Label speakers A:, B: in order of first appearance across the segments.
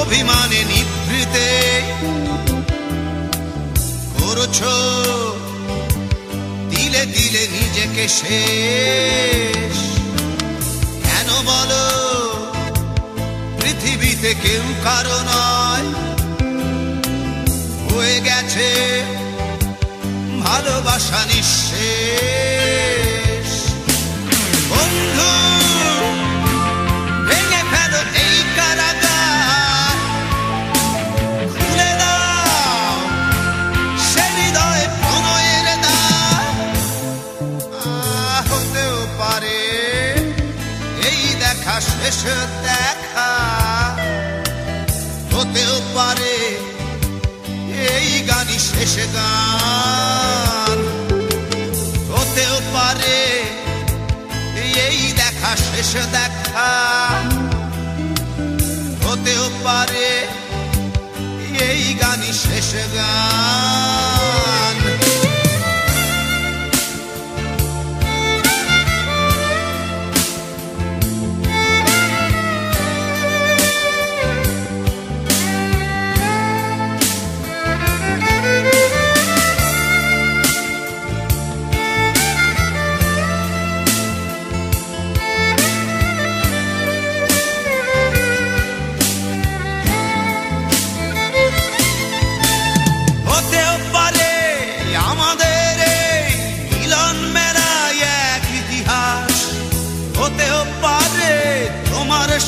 A: অভিমানে নিভৃতে করছো দিলে দিলে নিজেকে শেষ। কেন বলো পৃথিবীতে কেউ কারো নয়, হয়ে গেছে ভালোবাসা নিঃশেষ। বন্ধু ভেঙে ফেলো এই কারাগার, খুলে দাও সে হৃদয়ে প্রণয়ের দ্বার। হতেও পারে এই দেখা শেষ দেখা, হতেও পারে এই গানই শেষ গান, হতেও পারে এই দেখা শেষ দেখা, হতেও পারে এই গানই শেষ গান।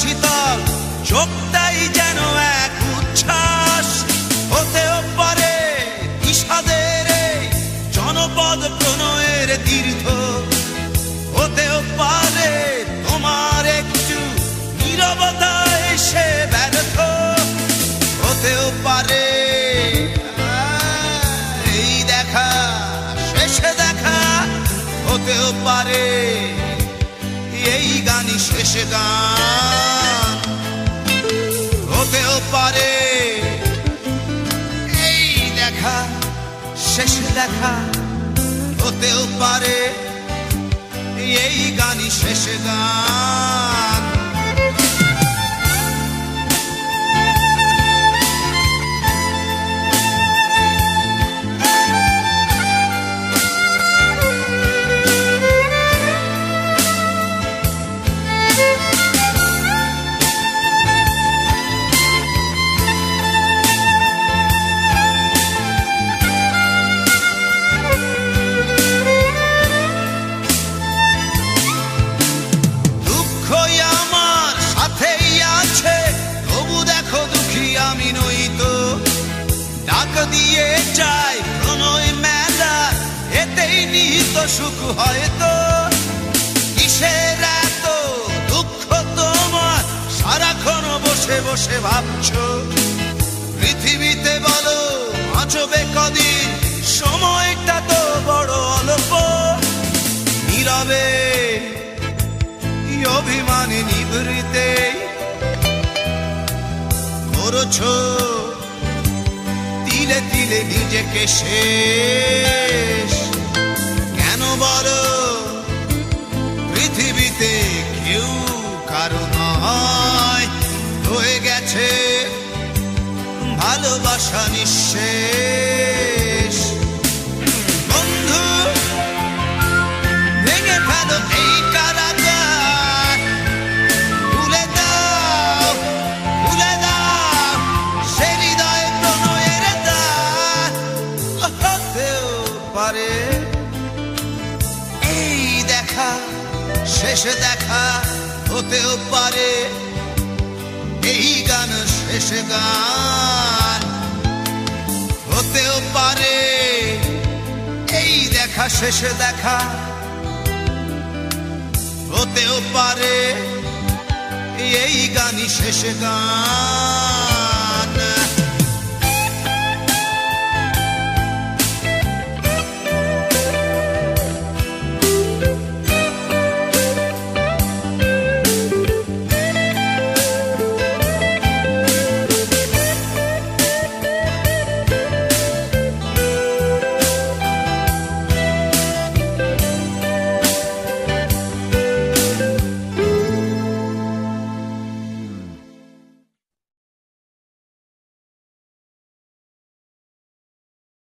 A: শীতল চোখটাই যেন এক উচ্ছ্বাস, হতেও পারে বিষাদের জনপদ প্রণয়ের তীর্থ, হতেও পারে তোমার একটু নীরবতা এসে ব্যর্থ, হতেও পারে এই দেখা শেষে দেখা, হতেও পারে এই গানই শেষ গান, হতেও পারে এই দেখা শেষ দেখা, হতেও পারে এই গানই শেষ গান। আমি নই তো ডাক দিয়ে যাই প্রণয় মেলা, এতেই নিহিত সুখ হয়তো। কিসের এত দুঃখ তোমার সারাক্ষণ বসে বসে ভাবছো, পৃথিবীতে বলো বাঁচবে কদিন, সময়টা তো বড় অল্প। নীরবে অভিমানে নিভৃতে করছো তিলে তিলে নিজেকে শেষ। কেন বলো পৃথিবীতে কেউ কারো নয়, হয়ে গেছে ভালোবাসা নিঃশেষ। বন্ধু ভেঙে ফেলো এই কারাগার, খুলে দাও খুলে দাও সে হৃদয় প্রণয়ের দ্বার। হতেও পারে এই দেখা শেষ দেখা, হতেও পারে এই গান শেষ গান, হতেও পারে এই দেখা শেষ দেখা, হতেও পারে এই গানই শেষ গান।